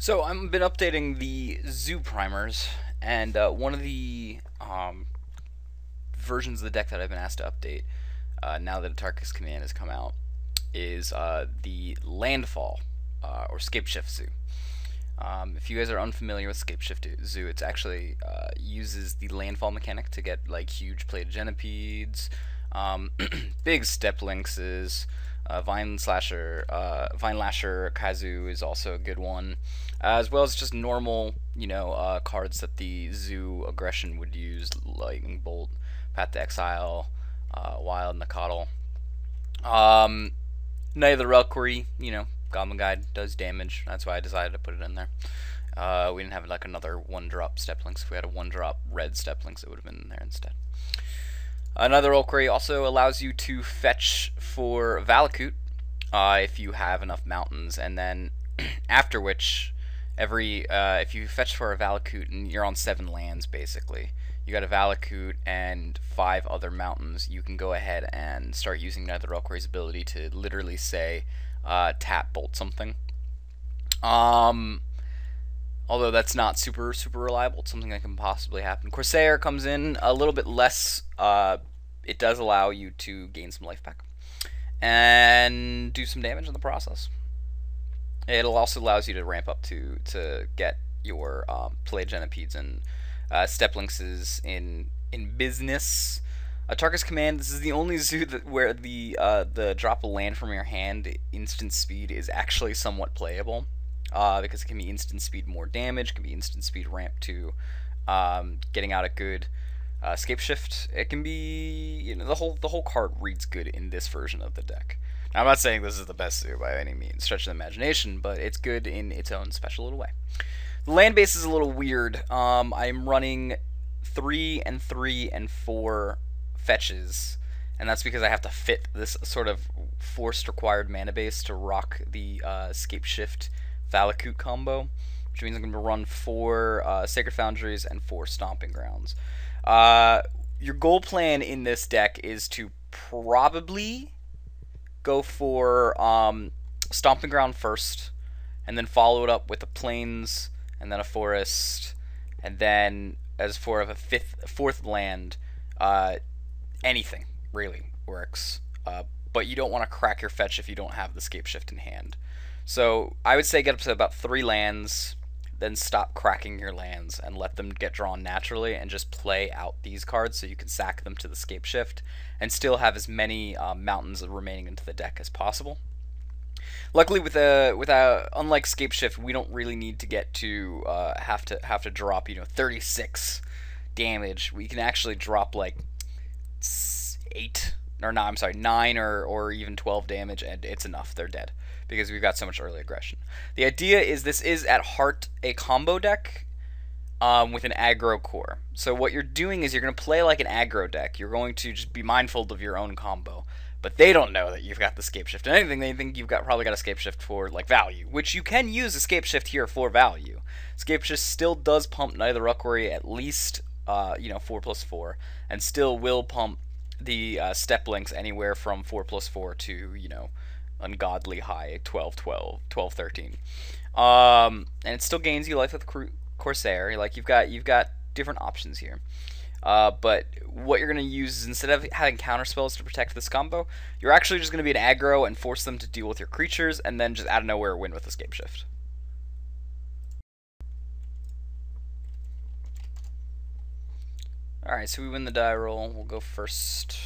So I've been updating the zoo primers, and one of the versions of the deck that I've been asked to update now that Atarka's Command has come out is the Landfall or Scapeshift Zoo. If you guys are unfamiliar with Scapeshift Zoo, it's actually uses the landfall mechanic to get like huge plated genipedes, big step lynxes. Vine Lasher Kazu is also a good one, as well as just normal, cards that the zoo aggression would use, Lightning Bolt, Path to Exile, Wild Nakatl. Night of the Reliquary, Goblin Guide does damage. That's why I decided to put it in there. We didn't have like another one-drop Step Lynx. If we had a one-drop red Step Lynx, it would have been in there instead. Another Reliquary also allows you to fetch for Valakut if you have enough mountains, and then after which, if you fetch for a Valakut and you're on 7 lands basically, you got a Valakut and 5 other mountains, you can go ahead and start using Night of the Reliquary's ability to literally say tap bolt something. Although that's not super reliable, it's something that can possibly happen. Corsair comes in a little bit less. It does allow you to gain some life back and do some damage in the process. It'll also allows you to ramp up to get your play genipedes and step lynxes in business. Atarka's Command. This is the only zoo where the drop a land from your hand instant speed is actually somewhat playable. Because it can be instant speed more damage, can be instant speed ramp to getting out a good scapeshift. It can be, the whole card reads good in this version of the deck. Now, I'm not saying this is the best zoo by any means, stretch of the imagination, but it's good in its own special little way. The land base is a little weird. I'm running 3 and 3 and 4 fetches, and that's because I have to fit this sort of forced required mana base to rock the scapeshift Valakut combo, which means I'm going to run 4 Sacred Foundries and 4 Stomping Grounds. Your goal plan in this deck is to probably go for Stomping Ground first, and then follow it up with a Plains, and then a Forest, and then as for a 4th land, anything really works. But you don't want to crack your fetch if you don't have the Scapeshift in hand. So I would say get up to about 3 lands, then stop cracking your lands and let them get drawn naturally, and just play out these cards so you can sack them to the Scapeshift and still have as many mountains remaining into the deck as possible. Luckily, unlike Scapeshift, we don't really need to get to have to drop 36 damage. We can actually drop like 9 or even 12 damage, and it's enough. They're dead because we've got so much early aggression. The idea is this is at heart a combo deck with an aggro core. So what you're doing is you're going to play like an aggro deck. You're going to just be mindful of your own combo, but they don't know that you've got the Scapeshift. And anything, they think you've probably got a Scapeshift for like value, which you can use a Scapeshift here for value. Scapeshift still does pump Night of the Reliquary at least 4+4, and still will pump the step links anywhere from 4+4 to ungodly high 12-12, 12-13, and it still gains you life with Corsair. Like you've got different options here, but what you're gonna use is, instead of having counter spells to protect this combo, you're actually just gonna be an aggro and force them to deal with your creatures, and then just out of nowhere win with the Scapeshift. Alright, so we win the die roll. We'll go first.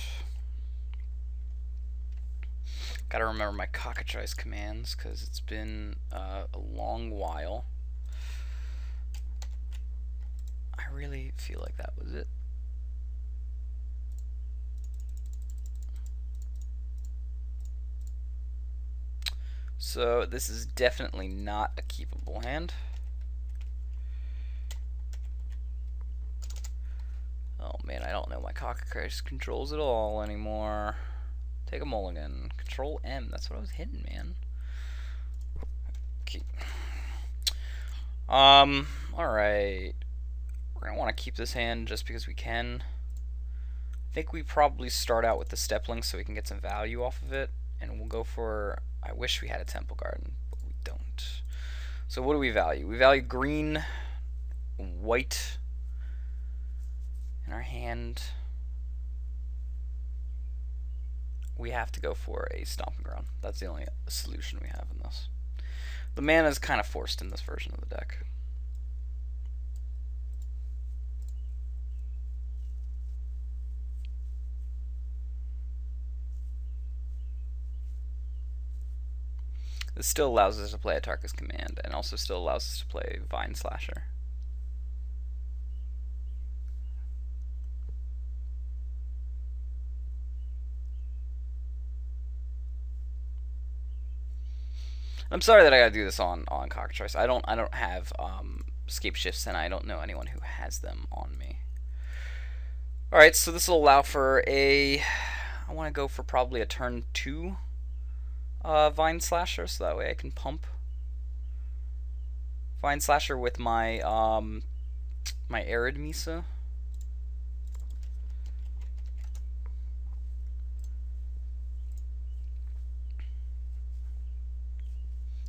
Gotta remember my cockatrice commands, because it's been a long while. I really feel like that was it. So this is definitely not a keepable hand. Oh man, I don't know my cockatrice controls at all anymore. Take a mulligan. Control M. That's what I was hitting, man. Okay. Alright. We're gonna want to keep this hand just because we can. I think we probably start out with the Step Link so we can get some value off of it. And we'll go for... I wish we had a Temple Garden, but we don't. So what do we value? We value green, white in our hand. We have to go for a Stomping Ground. That's the only solution we have in this. The mana is kind of forced in this version of the deck. This still allows us to play Atarka's Command, and also still allows us to play Vine Slasher. I'm sorry that I gotta do this on Cockatrice. I don't have scapeshifts, and I don't know anyone who has them on me. Alright, so this will allow for a... I want to go for probably a turn 2 Vine Slasher, so that way I can pump Vine Slasher with my my Arid Mesa.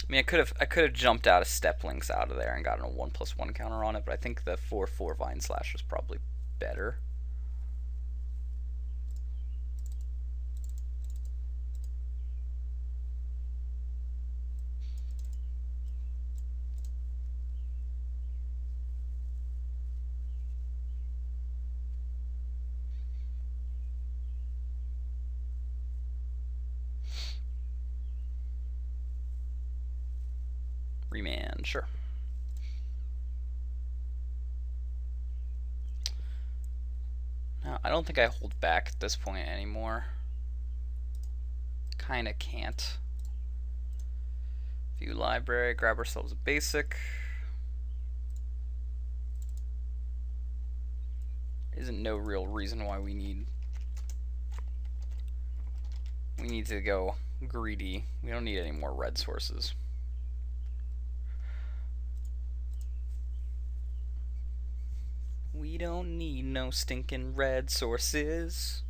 I mean, I could have jumped out of Steplings out of there and gotten a 1/1 counter on it, but I think the 4/4 Vine Slasher is probably better. Remand, sure. Now, I don't think I hold back at this point anymore. Kinda can't. View library, grab ourselves a basic. Isn't no real reason why we need to go greedy. We don't need any more red sources. We don't need no stinking red sources.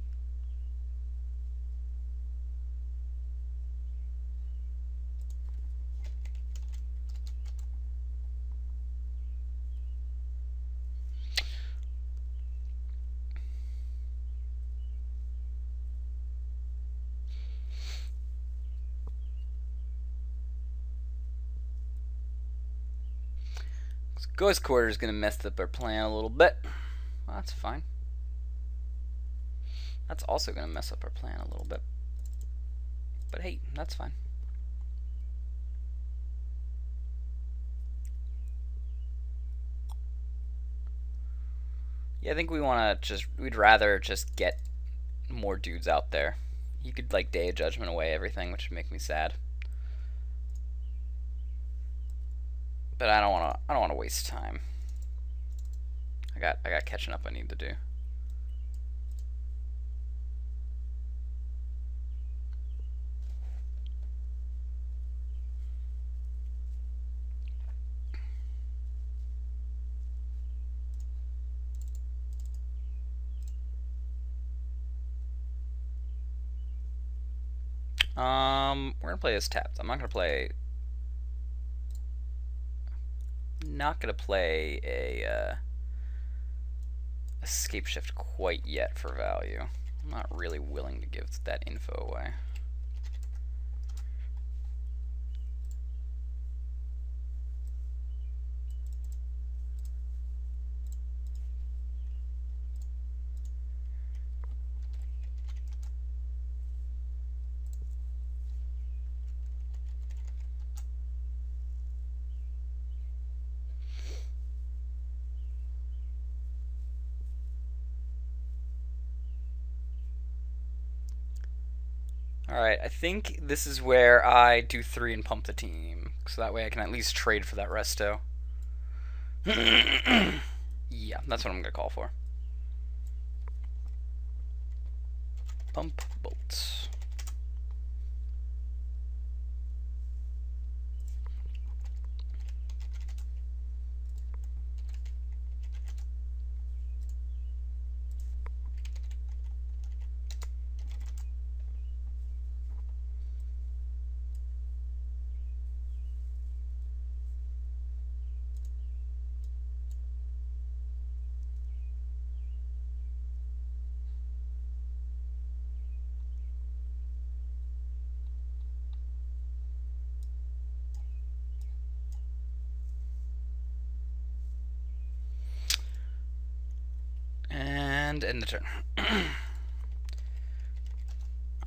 Ghost Quarter is going to mess up our plan a little bit. Well, that's fine. That's also going to mess up our plan a little bit. But hey, that's fine. Yeah, I think we'd rather just get more dudes out there. You could like Day of Judgment away everything, which would make me sad. But I don't want to waste time. I got catching up I need to do. We're gonna play as tapped. I'm not gonna play a escape shift quite yet for value. I'm not really willing to give that info away. Alright, I think this is where I do 3 and pump the team. So that way I can at least trade for that resto. Yeah, that's what I'm going to call for. Pump bolts. And end the turn.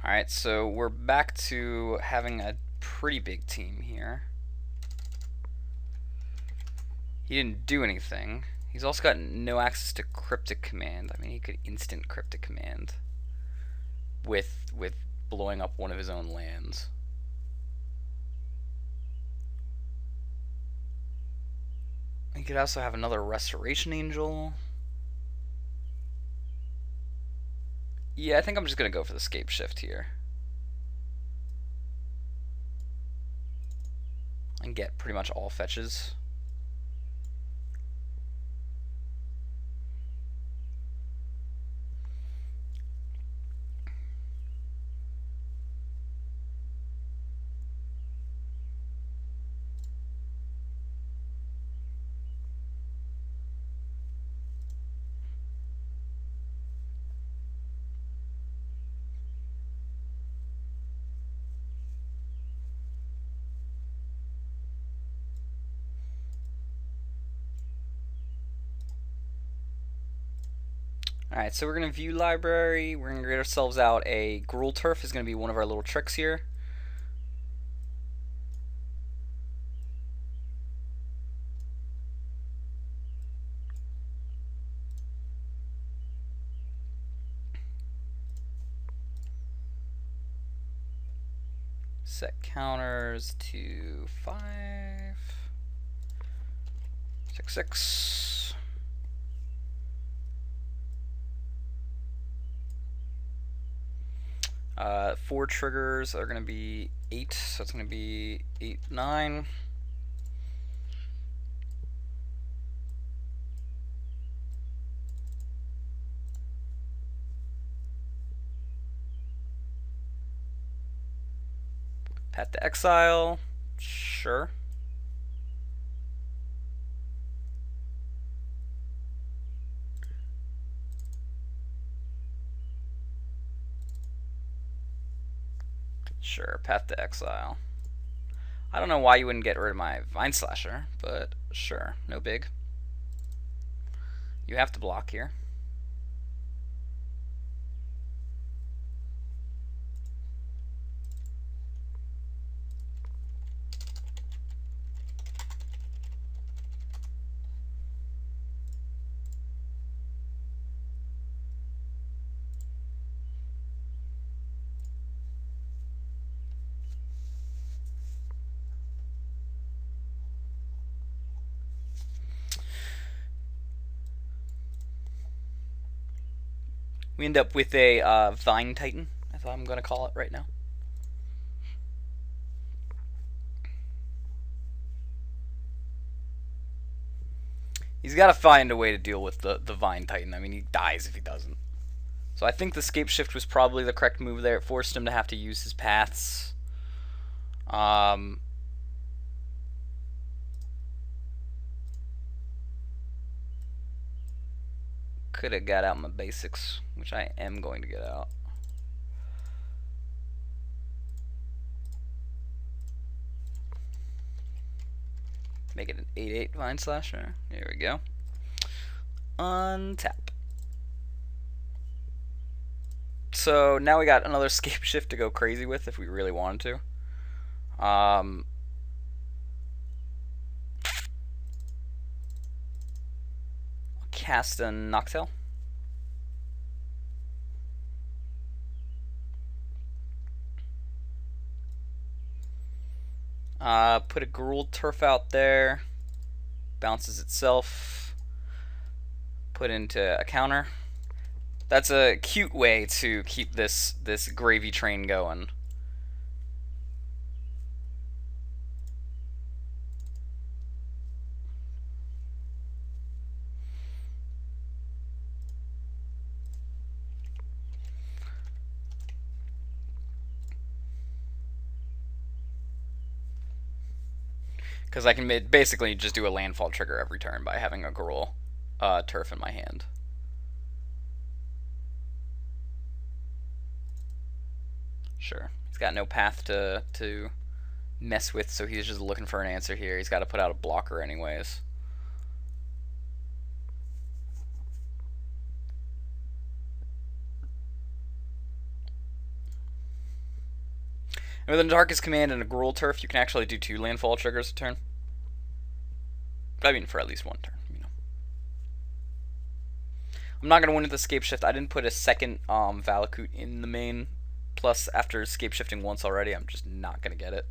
Alright, so we're back to having a pretty big team here. He didn't do anything. He's also got no access to cryptic command. I mean, he could instant cryptic command with blowing up one of his own lands. He could also have another Restoration Angel. Yeah, I think I'm just going to go for the scapeshift here. And get pretty much all fetches. Alright, so we're going to view library. We're going to get ourselves out a Gruul Turf is going to be one of our little tricks here. Set counters to 5, 6, 6. 4 triggers are going to be 8, so it's going to be 8, 9. Path to Exile, sure. Sure, Path to Exile. I don't know why you wouldn't get rid of my Vine Slasher, but sure, no big. You have to block here. We end up with a Vine Titan, that's what I'm going to call it right now. He's got to find a way to deal with the Vine Titan. I mean, he dies if he doesn't. So I think the scapeshift was probably the correct move there. It forced him to have to use his paths. Could have got out my basics, which I am going to get out. Make it an 8/8 Vine Slasher. Here we go. Untap. So now we got another scapeshift to go crazy with if we really wanted to. Cast a Noctil. Put a Gruul Turf out there. Bounces itself. Put into a counter. That's a cute way to keep this gravy train going. Because I can basically just do a landfall trigger every turn by having a Gruul Turf in my hand. Sure. He's got no path to mess with, so he's just looking for an answer here. He's got to put out a blocker anyways. And with a Darkest Command and a Gruul Turf, you can actually do 2 landfall triggers a turn. I mean, for at least 1 turn, you know. I'm not going to win with the scapeshift. I didn't put a second Valakut in the main. Plus, after scapeshifting once already, I'm just not going to get it.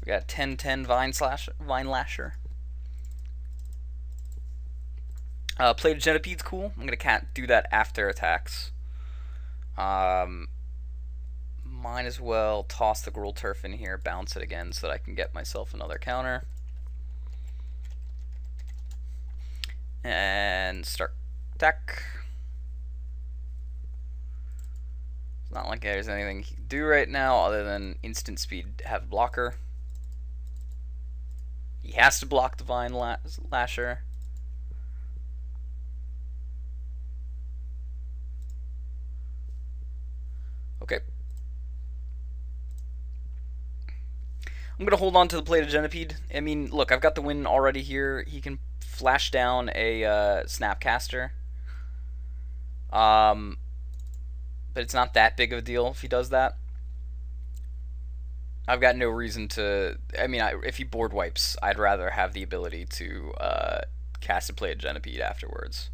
We got 10-10 Vine Lasher. Plated Gentipede's cool. I'm gonna do that after attacks. Might as well toss the Gruul Turf in here, bounce it again so that I can get myself another counter. And start attack. It's not like there's anything he can do right now other than instant speed, have blocker. He has to block the Vine Lasher. Okay. I'm going to hold on to the Plated Genipede. I mean, look, I've got the win already here. He can flash down a Snapcaster. But it's not that big of a deal if he does that. I've got no reason to... I mean, if he board wipes, I'd rather have the ability to cast a Plated Genipede afterwards.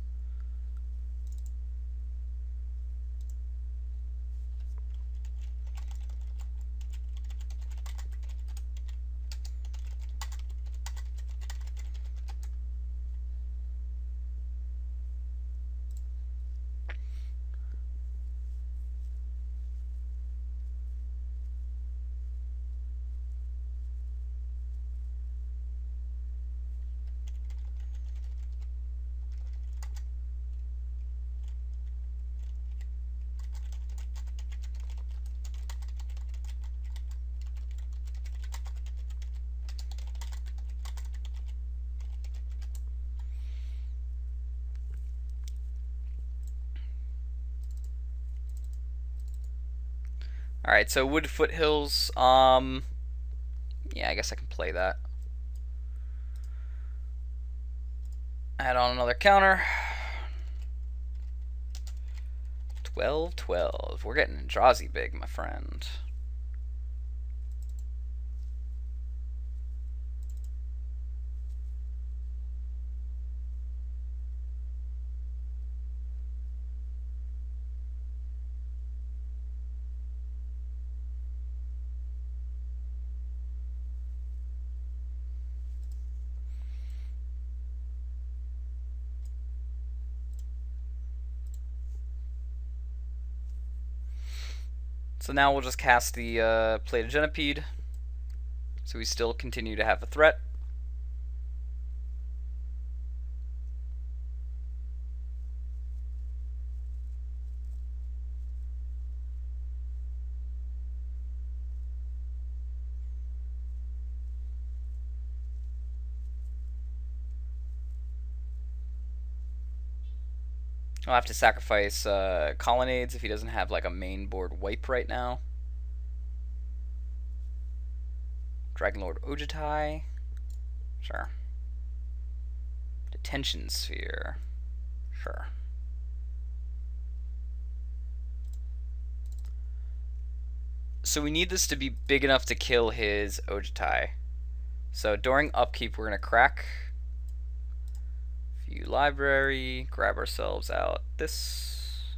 Alright, so Wood Foothills, yeah, I guess I can play that. Add on another counter. 12-12. We're getting Eldrazi big, my friend. So now we'll just cast the Plated Genipede, so we still continue to have a threat. I'll have to sacrifice Colonnades if he doesn't have like a main board wipe right now. Dragonlord Ojutai. Sure. Detention Sphere. Sure. So we need this to be big enough to kill his Ojutai. So during upkeep we're going to crack. View library, grab ourselves out this,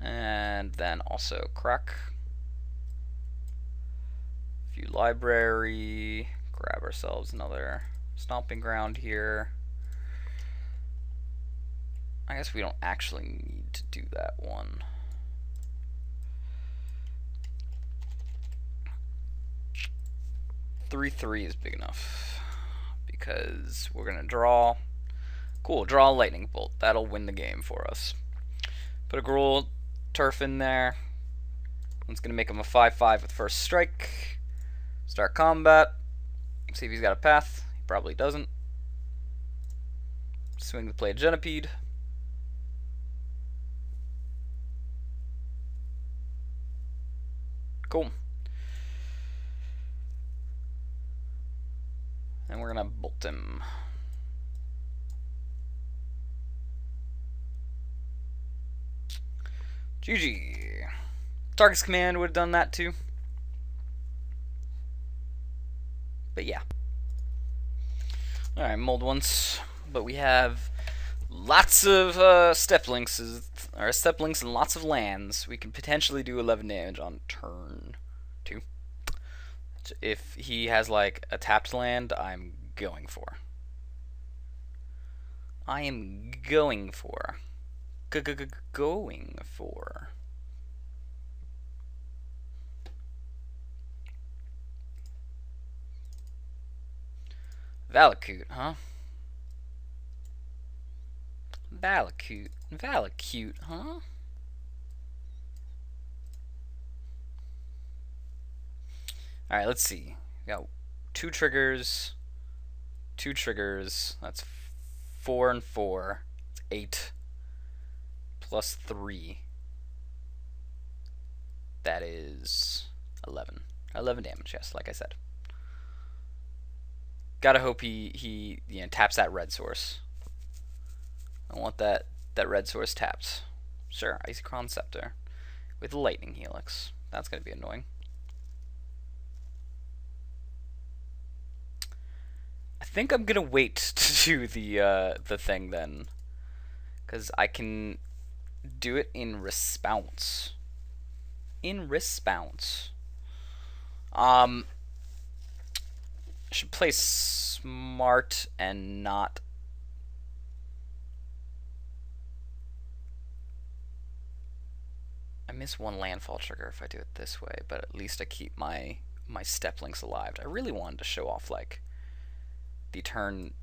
and then also crack. View library, grab ourselves another stomping ground here. I guess we don't actually need to do that one. Three is big enough. Because we're going to draw. Cool, draw a lightning bolt. That'll win the game for us. Put a Gruul Turf in there. It's going to make him a 5/5 with first strike. Start combat. See if he's got a path. He probably doesn't. Swing the play Genipede. Cool. And we're gonna bolt him. GG. Target's command would have done that too. But yeah. Alright, mold once. But we have lots of step links and lots of lands. We can potentially do 11 damage on turn 2. If he has like a tapped land, I'm going for. I am going for. Going for. Valakut, huh? Valakut, huh? Alright, let's see. We got 2 triggers. That's 4 and 4. It's 8. Plus 3. That is 11. 11 damage, yes, like I said. Gotta hope he taps that red source. I want that red source tapped. Sure, Icy-Crown Scepter with Lightning Helix. That's gonna be annoying. I think I'm gonna wait to do the thing then, because I can do it in response. I should play smart and not. I miss one landfall trigger if I do it this way, but at least I keep my step links alive. I really wanted to show off like the turn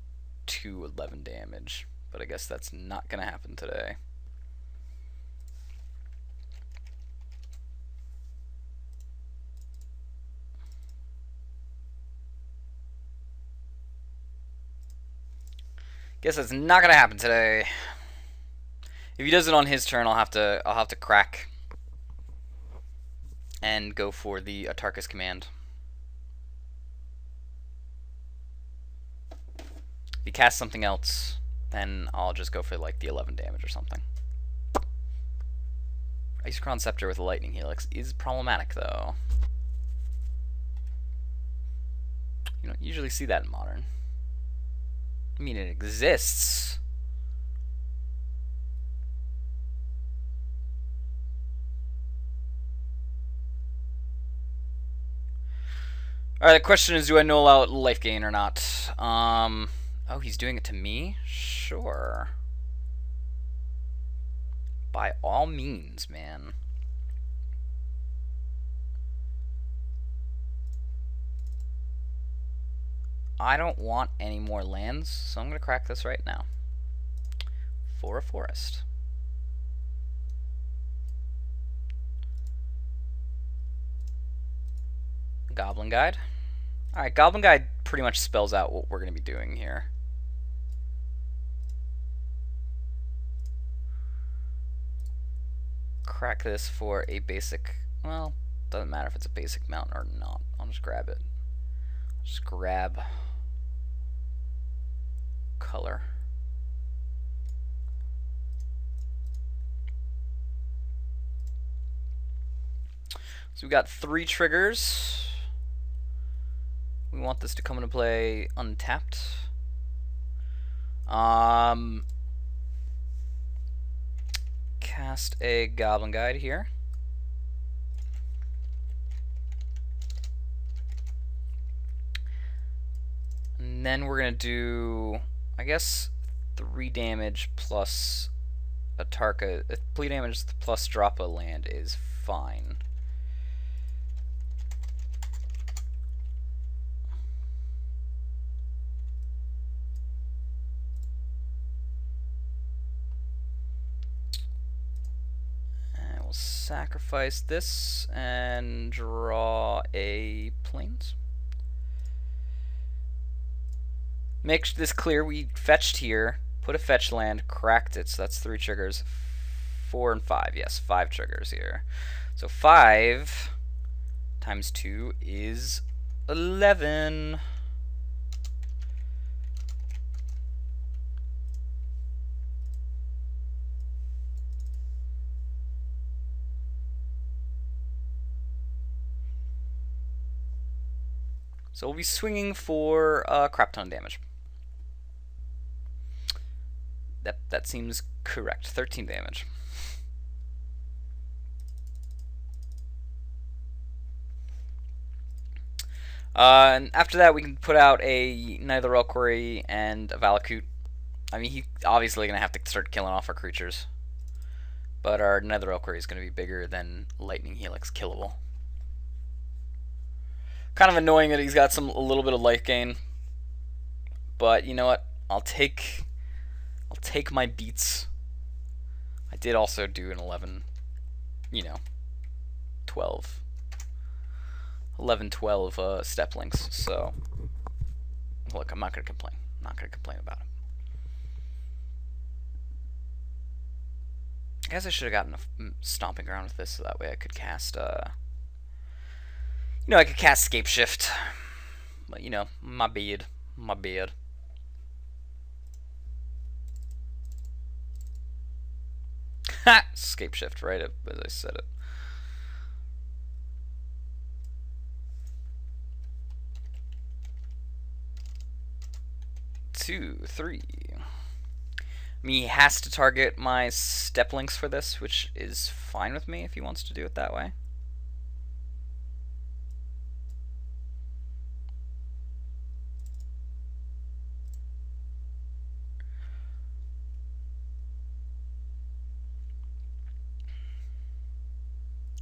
2 11 damage, but I guess that's not gonna happen today. Guess that's not gonna happen today. If he does it on his turn, I'll have to crack and go for the Atarka's command. If he casts something else, then I'll just go for like the 11 damage or something. Icy-Crown Scepter with a Lightning Helix is problematic though. You don't usually see that in Modern. I mean, it exists. Alright, the question is, do I null out life gain or not? Oh, he's doing it to me? Sure. By all means, man. I don't want any more lands, so I'm going to crack this right now. For a forest. Goblin Guide. Alright, Goblin Guide pretty much spells out what we're going to be doing here. Crack this for a basic, well, doesn't matter if it's a basic mount or not. I'll just grab it. Just grab color. So we got 3 triggers. We want this to come into play untapped. Cast a Goblin Guide here. And then we're going to do, I guess, 3 damage plus Atarka. 3 damage plus drop a land is fine. And we'll sacrifice this and draw a plains. Make this clear, we fetched here Put a fetch land, cracked it, so that's 3 triggers. 4 and 5, yes, 5 triggers here. So 5 times 2 is 11. So we'll be swinging for a crap ton of damage. That seems correct. 13 damage. And after that, we can put out a Knight of the Reliquary and a Valakut. I mean, he's obviously going to have to start killing off our creatures. But our Knight of the Reliquary is going to be bigger than Lightning Helix killable. Kind of annoying that he's got a little bit of life gain. But you know what? I'll take my beats. I did also do an 11, 12. 11, 12 step links, so look, I'm not going to complain. I'm not going to complain about it. I guess I should have gotten a stomping ground with this, so that way I could cast, I could cast scapeshift. But, my bad. My bad. Ha! Scapeshift, right as I said it. Two, three. I mean, he has to target my step links for this, which is fine with me if he wants to do it that way.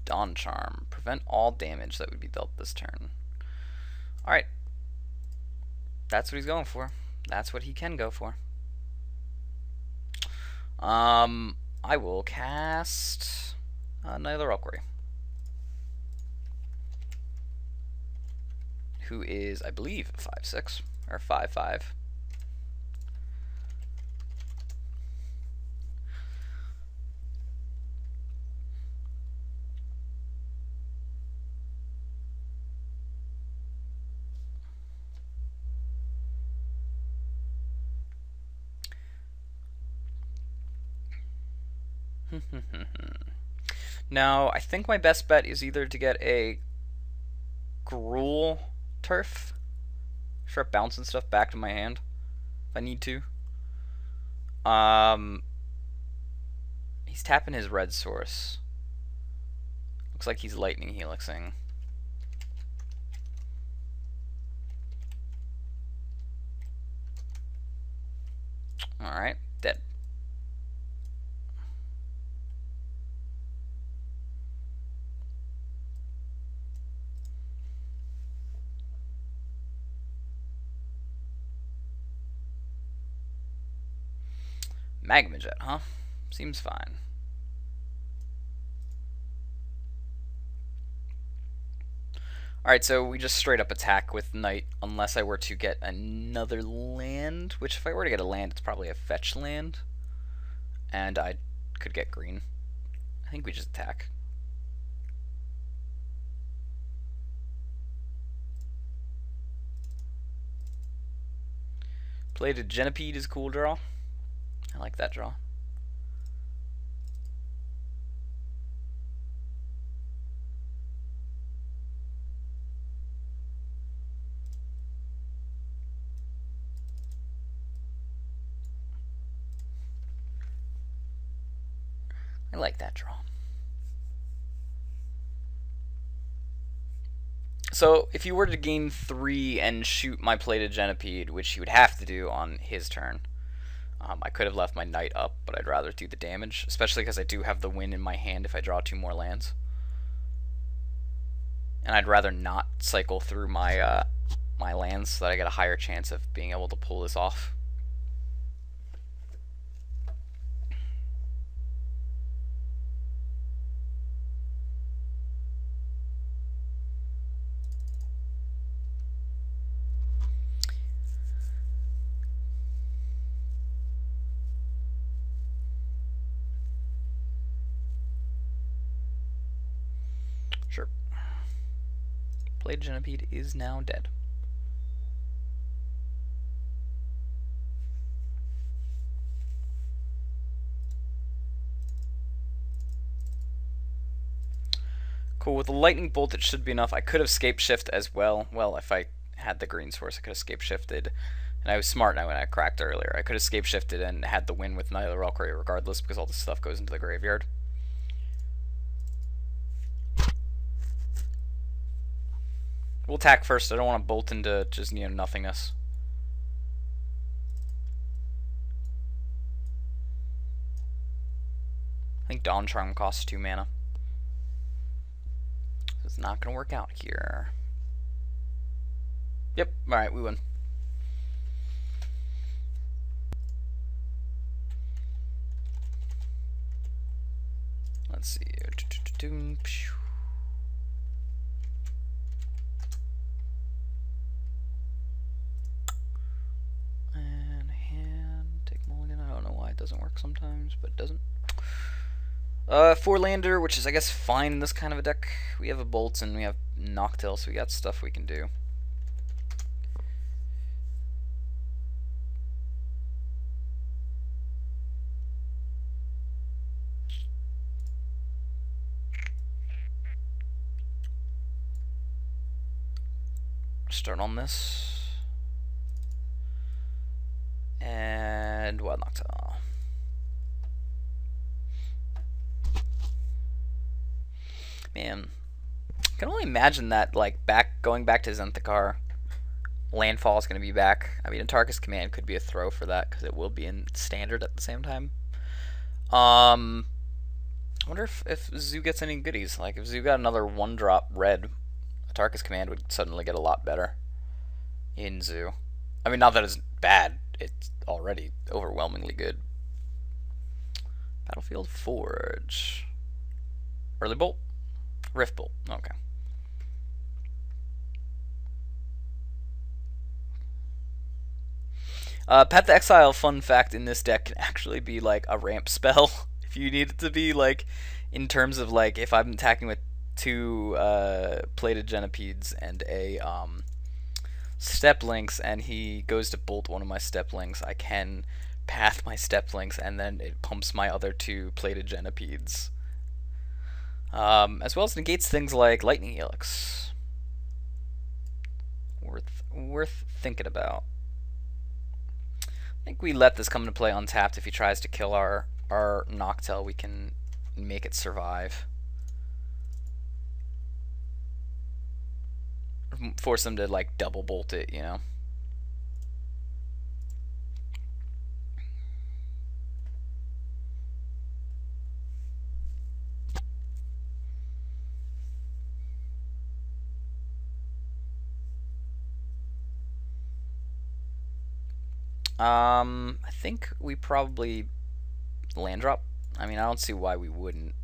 Dawn Charm. Prevent all damage that would be dealt this turn. Alright. That's what he's going for. That's what he can go for. I will cast Knight of the Reliquary, who is, I believe, 5/6 or 5/5. Now, I think my best bet is either to get a Gruul Turf, start bouncing stuff back to my hand if I need to. He's tapping his red source. Looks like he's Lightning Helixing. Alright, dead. Magma Jet, huh? Seems fine. Alright, so we just straight up attack with Knight unless I were to get another land, which if I were to get a land, it's probably a fetch land. And I could get green. I think we just attack. Plated Genipede is a cool draw. I like that draw. I like that draw. So if you were to gain 3 and shoot my Plated Genipede, which you would have to do on his turn, I could have left my Knight up, but I'd rather do the damage, especially because I do have the win in my hand if I draw 2 more lands. And I'd rather not cycle through my my lands so that I get a higher chance of being able to pull this off. Sure. Bladed Centipede is now dead. Cool, with the lightning bolt it should be enough. I could have scapeshift as well. Well, if I had the green source, I could have scapeshifted. And I was smart now when I cracked earlier. I could have scapeshifted and had the win with neither Reliquary regardless because all this stuff goes into the graveyard. We'll attack first. I don't want to bolt into just, nothingness. I think Dawn Charm costs 2 mana. It's not going to work out here. Yep, alright, we win. Let's see. And hand, take mulligan. I don't know why it doesn't work sometimes, but it doesn't. 4-lander, which is, I guess, fine in this kind of a deck. We have a Bolt and we have Noctil, so we got stuff we can do. Start on this. And Wild Noctil. Man, I can only imagine that, like, going back to Zendikar, Landfall is going to be back. I mean, Antarctic Command could be a throw for that, because it will be in Standard at the same time. I wonder if Zoo gets any goodies. Like, if Zoo got another 1-drop red, Antarctic Command would suddenly get a lot better in Zoo. I mean, not that it's bad. It's already overwhelmingly good. Battlefield Forge. Early Bolt. Rift Bolt. Okay. Path to Exile, fun fact, in this deck can actually be like a ramp spell. If you need it to be, like, in terms of, like, if I'm attacking with 2 plated Centipedes and a Step Links and he goes to bolt one of my Step Links, I can path my Step Links and then it pumps my other 2 plated Centipedes. As well as negates things like Lightning Helix. Worth thinking about. I think we let this come into play untapped. If he tries to kill our Noctil, we can make it survive. Force them to, like, double bolt it, you know. I think we probably land drop. I mean, I don't see why we wouldn't.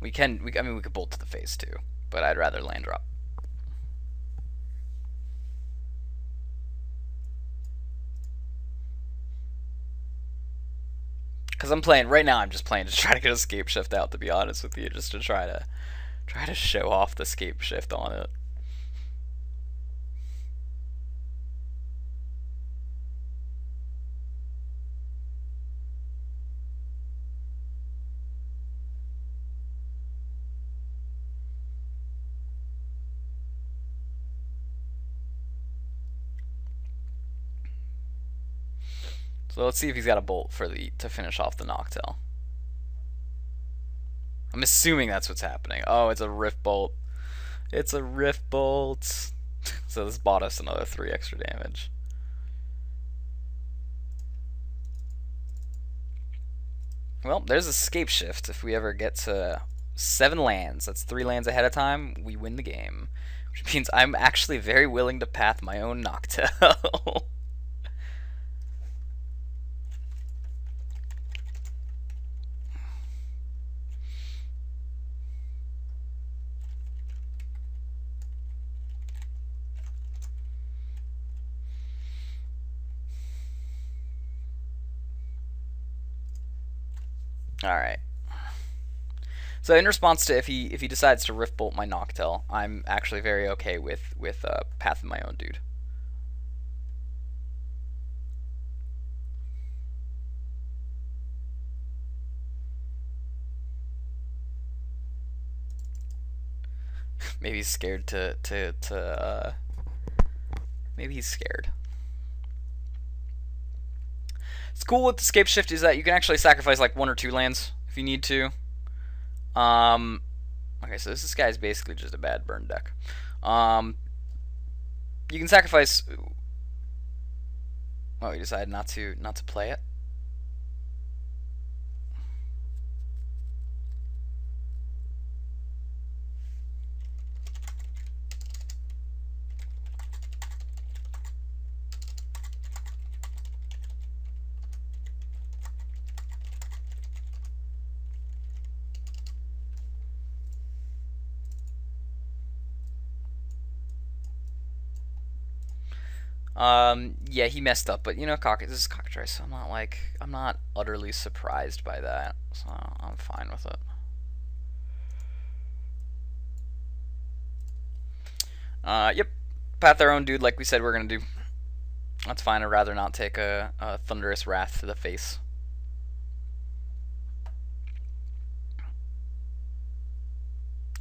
I mean, we could bolt to the face too, but I'd rather land drop. Because I'm playing right now. I'm just playing to try to get a scape shift out. To be honest with you, just to try to show off the scape shift on it. So let's see if he's got a bolt to finish off the Noctil. I'm assuming that's what's happening. Oh, it's a Rift Bolt. It's a Rift Bolt. So this bought us another 3 extra damage. Well, there's a scape shift. If we ever get to 7 lands, that's 3 lands ahead of time, we win the game. Which means I'm actually very willing to path my own Noctil. All right. So in response to if he decides to Rift Bolt my Noctel, I'm actually very okay with Path of my own dude. Maybe he's scared maybe he's scared. It's cool with the scapeshift is that you can actually sacrifice like 1 or 2 lands if you need to. Okay, so this guy's basically just a bad burn deck. You can sacrifice. Oh, you decided not to play it. Yeah, he messed up, but you know, this is cockatrice, so I'm not utterly surprised by that, so I'm fine with it. Yep, Path our own dude, like we said we're gonna do. That's fine. I'd rather not take a thunderous wrath to the face.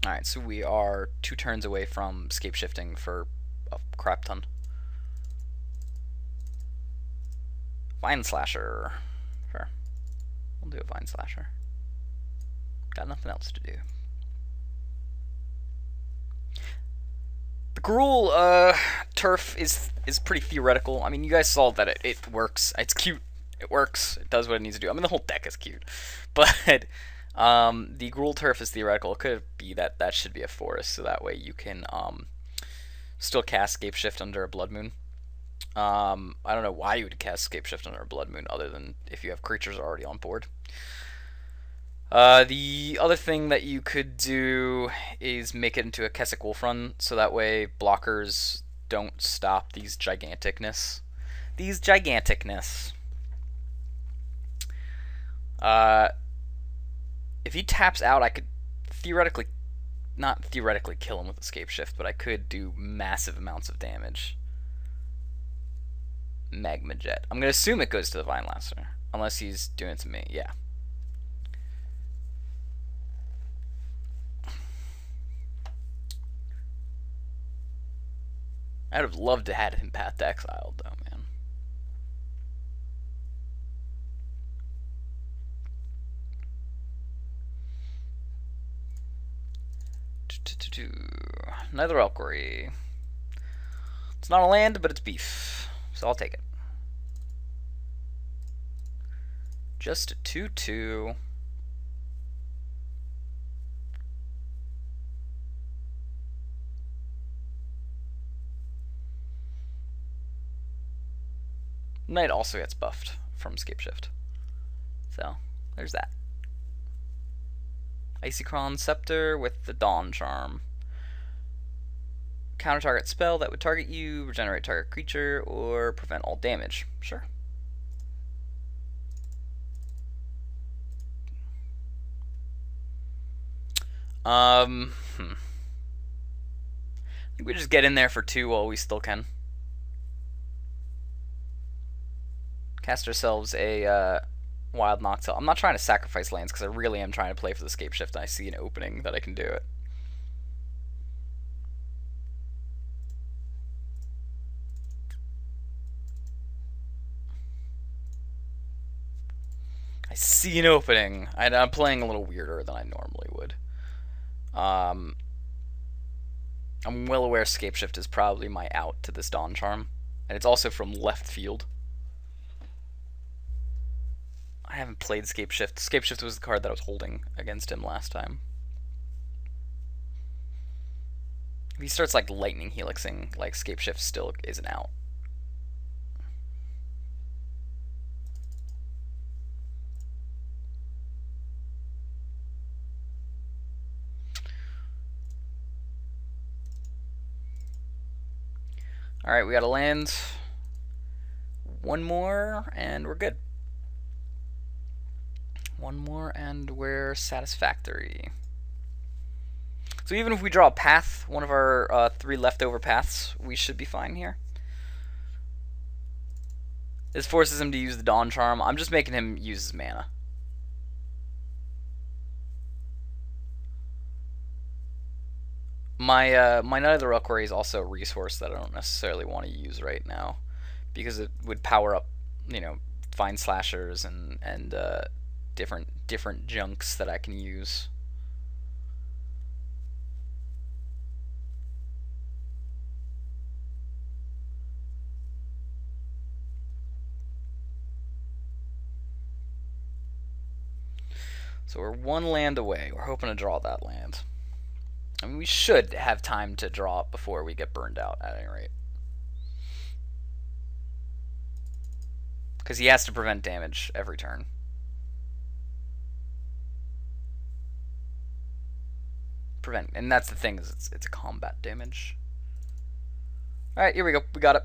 All right, so we are 2 turns away from scape shifting for a crap ton. Vine Slasher. Sure. We'll do a Vine Slasher. Got nothing else to do. The Gruul turf is pretty theoretical. I mean, you guys saw that it works. It's cute. It works. It does what it needs to do. I mean, the whole deck is cute. But the Gruul turf is theoretical. It could be that should be a forest, so that way you can still cast Scapeshift under a Blood Moon. I don't know why you would cast Scapeshift under a Blood Moon other than if you have creatures already on board. The other thing that you could do is make it into a Keswick Wolf Run, so that way blockers don't stop these giganticness. If he taps out, I could not theoretically kill him with Escape Shift, but I could do massive amounts of damage. Magma Jet. I'm going to assume it goes to the Vine Lasser, unless he's doing it to me. Yeah. I'd have loved to have him Path to Exiled, though, man. Nether Elquary. It's not a land, but it's beef, so I'll take it. Just a 2/2. Knight also gets buffed from Scapeshift. So, there's that. Icycron Scepter with the Dawn Charm. Counter target spell that would target you, regenerate target creature, or prevent all damage. Sure. I think we just get in there for 2 while we still can. Cast ourselves a Wild Noctil. I'm not trying to sacrifice lands because I really am trying to play for the Scape Shift and I see an opening that I can do it. I see an opening. I'm playing a little weirder than I normally would. I'm well aware Scape Shift is probably my out to this Dawn Charm. And it's also from left field. I haven't played Scape Shift. Scape Shift was the card that I was holding against him last time. If he starts like lightning helixing, like Scape Shift still isn't out. Alright, we got to land 1 more, and we're good. One more and we're satisfactory. So even if we draw a path, one of our 3 leftover paths, we should be fine here. This forces him to use the Dawn Charm. I'm just making him use his mana. My Knight of the Reliquary is also a resource that I don't necessarily want to use right now, because it would power up, you know, Vine Slashers and different junks that I can use. So we're 1 land away. We're hoping to draw that land. I mean, we should have time to draw it before we get burned out, at any rate. Because he has to prevent damage every turn. Prevent, and that's the thing, is it's a combat damage. Alright, here we go. We got it.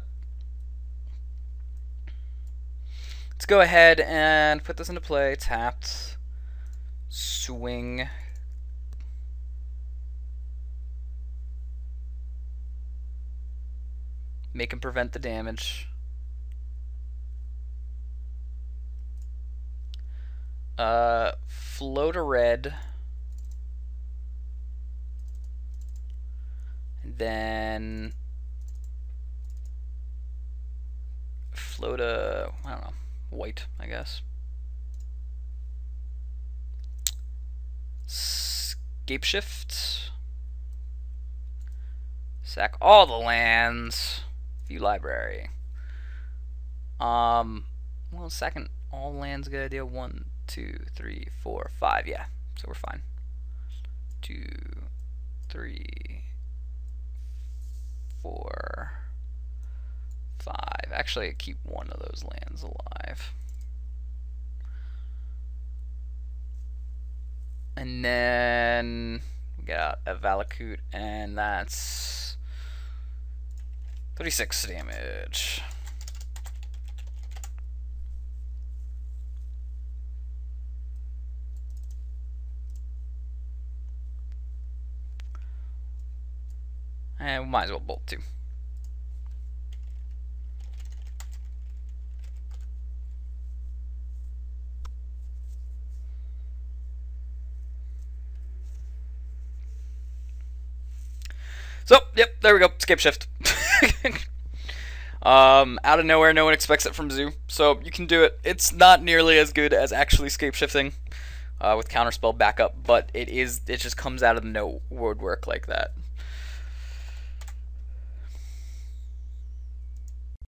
Let's go ahead and put this into play. Tapped. Swing. Make him prevent the damage. Float a red. And then float a, I don't know, white, I guess. Scapeshift. Sack all the lands. View library. Well, second all lands, good idea. 1, 2, 3, 4, 5. Yeah, so we're fine. 2, 3, 4, 5. Actually, keep one of those lands alive. And then we got a Valakut, and that's 36 damage. And we might as well bolt too. So, yep, there we go. Scapeshift. Out of nowhere, no one expects it from Zoo, so you can do it. It's not nearly as good as actually scapeshifting with counterspell backup, but it just comes out of the no woodwork like that.